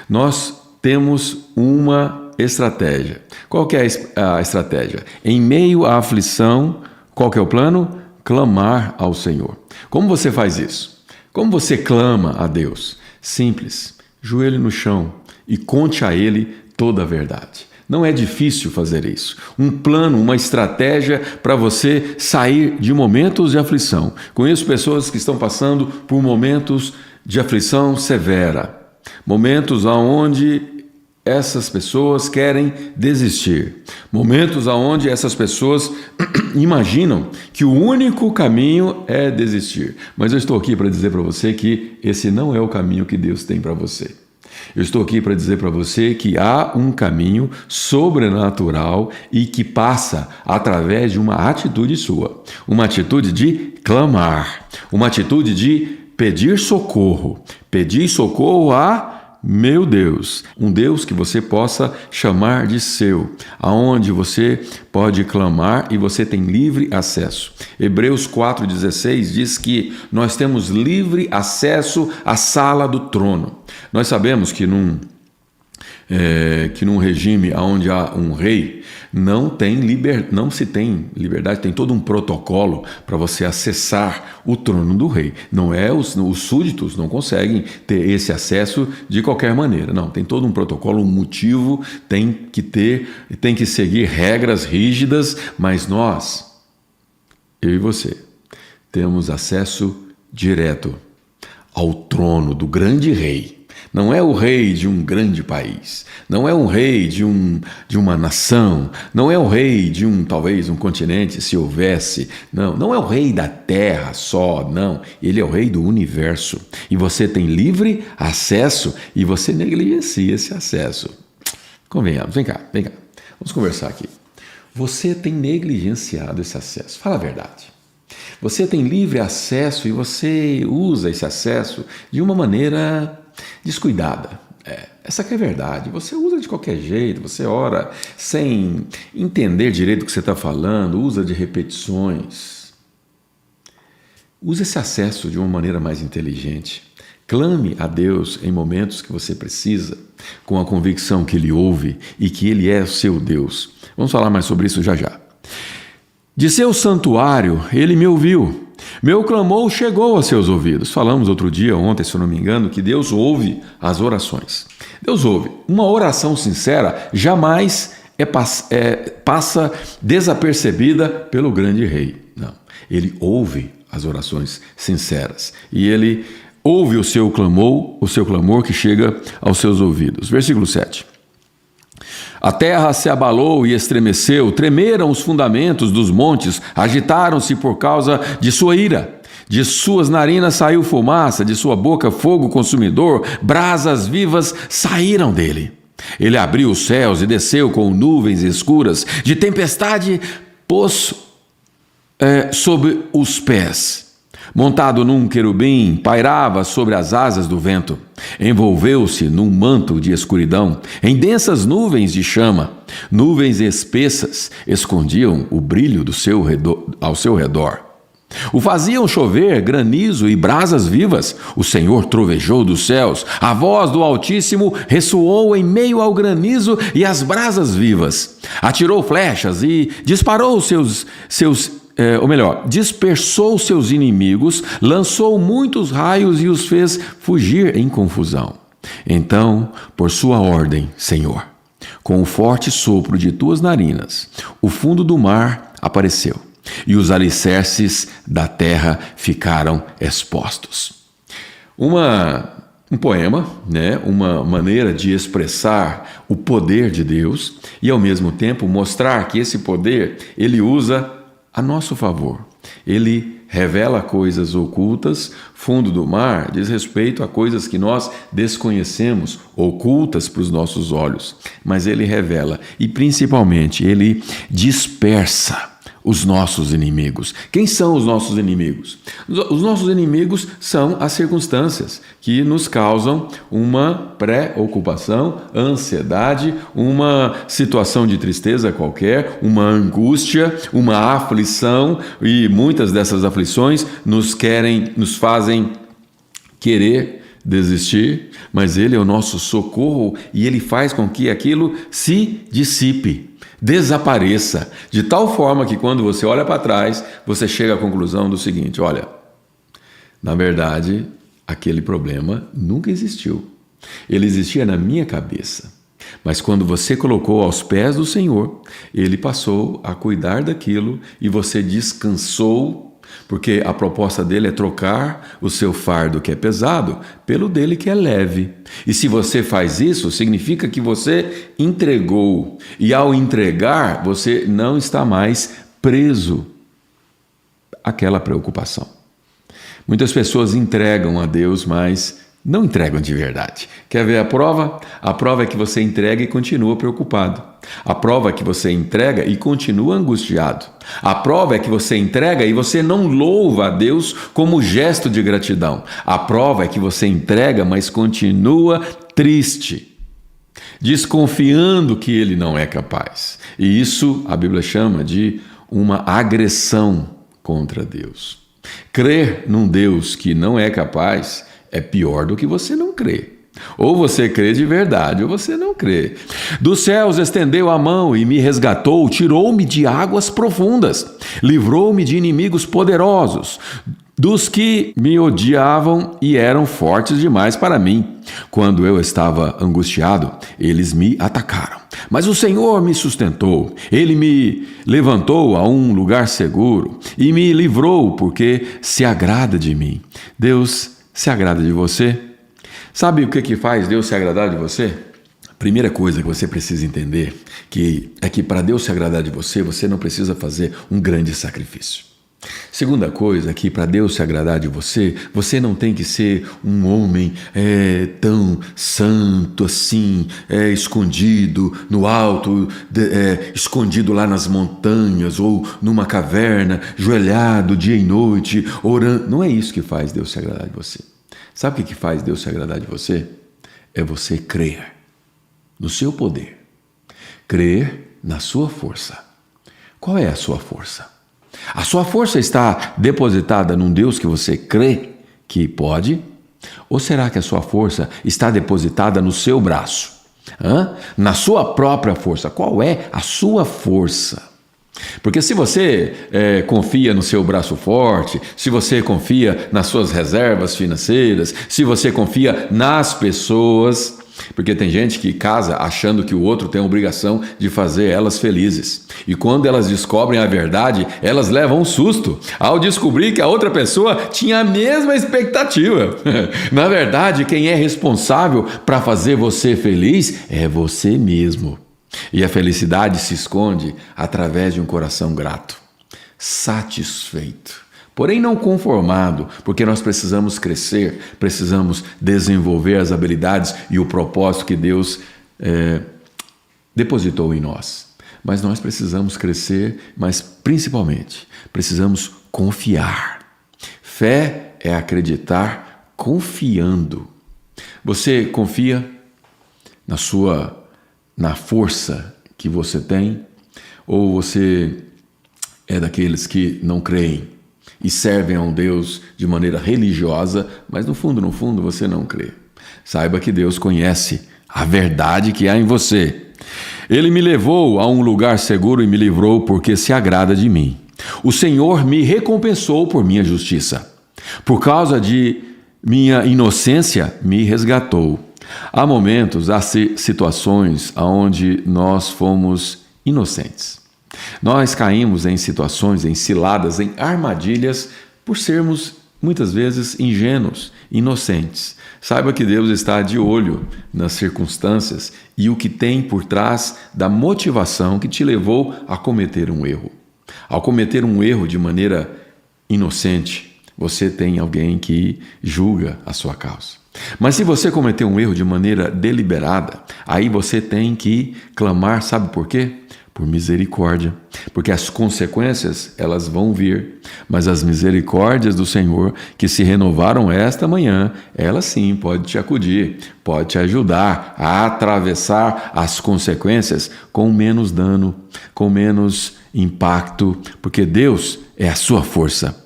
Nós temos uma estratégia. Qual que é a estratégia? Em meio à aflição, qual que é o plano? Clamar ao Senhor. Como você faz isso? Como você clama a Deus? Simples. Joelho no chão e conte a Ele toda a verdade. Não é difícil fazer isso. Um plano, uma estratégia para você sair de momentos de aflição. Conheço pessoas que estão passando por momentos de aflição severa. Momentos onde essas pessoas querem desistir. Momentos onde essas pessoas imaginam que o único caminho é desistir. Mas eu estou aqui para dizer para você que esse não é o caminho que Deus tem para você. Eu estou aqui para dizer para você que há um caminho sobrenatural e que passa através de uma atitude sua. Uma atitude de clamar. Uma atitude de pedir socorro. Pedir socorro a meu Deus, um Deus que você possa chamar de seu, aonde você pode clamar e você tem livre acesso. Hebreus 4,16 diz que nós temos livre acesso à sala do trono. Nós sabemos que num regime onde há um rei, não se tem liberdade, tem todo um protocolo para você acessar o trono do rei. Não é os súditos não conseguem ter esse acesso de qualquer maneira. Não, tem todo um protocolo, um motivo, tem que seguir regras rígidas, mas nós, eu e você, temos acesso direto ao trono do grande rei. Não é o rei de um grande país, não é um rei de uma nação, não é o rei de talvez um continente, se houvesse, não é o rei da terra só, não, ele é o rei do universo, e você tem livre acesso, e você negligencia esse acesso. Convenhamos, vem cá, vamos conversar aqui. Você tem negligenciado esse acesso, fala a verdade. Você tem livre acesso e você usa esse acesso de uma maneira descuidada. Essa que é a verdade. Você usa de qualquer jeito, você ora sem entender direito o que você está falando, usa de repetições. Use esse acesso de uma maneira mais inteligente. Clame a Deus em momentos que você precisa, com a convicção que Ele ouve e que Ele é o seu Deus. Vamos falar mais sobre isso já já. De seu santuário, Ele me ouviu. Meu clamor chegou a seus ouvidos. Falamos ontem, se eu não me engano, que Deus ouve as orações. Deus ouve. Uma oração sincera jamais passa desapercebida pelo grande rei. Não. Ele ouve as orações sinceras. E Ele ouve o seu clamor que chega aos seus ouvidos. Versículo 7. A terra se abalou e estremeceu, tremeram os fundamentos dos montes, agitaram-se por causa de sua ira. De suas narinas saiu fumaça, de sua boca fogo consumidor, brasas vivas saíram dele. Ele abriu os céus e desceu com nuvens escuras, de tempestade pôs sob os pés. Montado num querubim, pairava sobre as asas do vento. Envolveu-se num manto de escuridão, em densas nuvens de chama. Nuvens espessas escondiam o brilho ao seu redor. O faziam chover granizo e brasas vivas. O Senhor trovejou dos céus. A voz do Altíssimo ressoou em meio ao granizo e às brasas vivas. Atirou flechas e disparou dispersou seus inimigos, lançou muitos raios e os fez fugir em confusão. Então, por sua ordem, Senhor, com o forte sopro de tuas narinas, o fundo do mar apareceu, e os alicerces da terra ficaram expostos. Um poema, uma maneira de expressar o poder de Deus e, ao mesmo tempo, mostrar que esse poder Ele usa a nosso favor. Ele revela coisas ocultas. Fundo do mar diz respeito a coisas que nós desconhecemos, ocultas para os nossos olhos. Mas Ele revela e, principalmente, Ele dispersa os nossos inimigos. Quem são os nossos inimigos? Os nossos inimigos são as circunstâncias que nos causam uma preocupação, ansiedade, uma situação de tristeza qualquer, uma angústia, uma aflição, e muitas dessas aflições nos fazem querer desistir, mas Ele é o nosso socorro e Ele faz com que aquilo se dissipe, desapareça, de tal forma que quando você olha para trás, você chega à conclusão do seguinte: olha, na verdade, aquele problema nunca existiu. Ele existia na minha cabeça. Mas quando você colocou aos pés do Senhor, Ele passou a cuidar daquilo e você descansou, porque a proposta dele é trocar o seu fardo que é pesado pelo dele que é leve. E se você faz isso, significa que você entregou. E ao entregar, você não está mais preso àquela preocupação. Muitas pessoas entregam a Deus, mas não entregam de verdade. Quer ver a prova? A prova é que você entrega e continua preocupado. A prova é que você entrega e continua angustiado. A prova é que você entrega e você não louva a Deus como gesto de gratidão. A prova é que você entrega, mas continua triste, desconfiando que Ele não é capaz. E isso a Bíblia chama de uma agressão contra Deus. Crer num Deus que não é capaz é pior do que você não crer. Ou você crê de verdade, ou você não crê. Dos céus estendeu a mão e me resgatou, tirou-me de águas profundas, livrou-me de inimigos poderosos, dos que me odiavam e eram fortes demais para mim. Quando eu estava angustiado, eles me atacaram. Mas o Senhor me sustentou, Ele me levantou a um lugar seguro e me livrou, porque se agrada de mim. Deus se agrada de você? Sabe o que faz Deus se agradar de você? A primeira coisa que você precisa entender é que para Deus se agradar de você, você não precisa fazer um grande sacrifício. Segunda coisa é que para Deus se agradar de você, você não tem que ser um homem tão santo assim, escondido no alto, escondido lá nas montanhas ou numa caverna, joelhado dia e noite, orando. Não é isso que faz Deus se agradar de você. Sabe o que faz Deus se agradar de você? É você crer no seu poder, crer na sua força. Qual é a sua força? A sua força está depositada num Deus que você crê que pode? Ou será que a sua força está depositada no seu braço? Na sua própria força? Qual é a sua força? Porque se você confia no seu braço forte, se você confia nas suas reservas financeiras, se você confia nas pessoas, porque tem gente que casa achando que o outro tem a obrigação de fazer elas felizes. E quando elas descobrem a verdade, elas levam um susto ao descobrir que a outra pessoa tinha a mesma expectativa. Na verdade, quem é responsável para fazer você feliz é você mesmo. E a felicidade se esconde através de um coração grato, satisfeito, porém não conformado, porque nós precisamos crescer, precisamos desenvolver as habilidades e o propósito que Deus depositou em nós. Mas nós precisamos crescer, mas principalmente precisamos confiar. Fé é acreditar confiando. Você confia na força que você tem, ou você é daqueles que não creem e servem a um Deus de maneira religiosa, mas no fundo você não crê. Saiba que Deus conhece a verdade que há em você. Ele me levou a um lugar seguro e me livrou porque se agrada de mim. O Senhor me recompensou por minha justiça. Por causa de minha inocência, me resgatou. Há momentos, há situações onde nós fomos inocentes. Nós caímos em situações, em ciladas, em armadilhas, por sermos muitas vezes ingênuos, inocentes. Saiba que Deus está de olho nas circunstâncias e o que tem por trás da motivação que te levou a cometer um erro. Ao cometer um erro de maneira inocente, você tem alguém que julga a sua causa. Mas se você cometer um erro de maneira deliberada, aí você tem que clamar, sabe por quê? Por misericórdia, porque as consequências elas vão vir, mas as misericórdias do Senhor que se renovaram esta manhã, elas sim podem te acudir, pode te ajudar a atravessar as consequências com menos dano, com menos impacto, porque Deus é a sua força.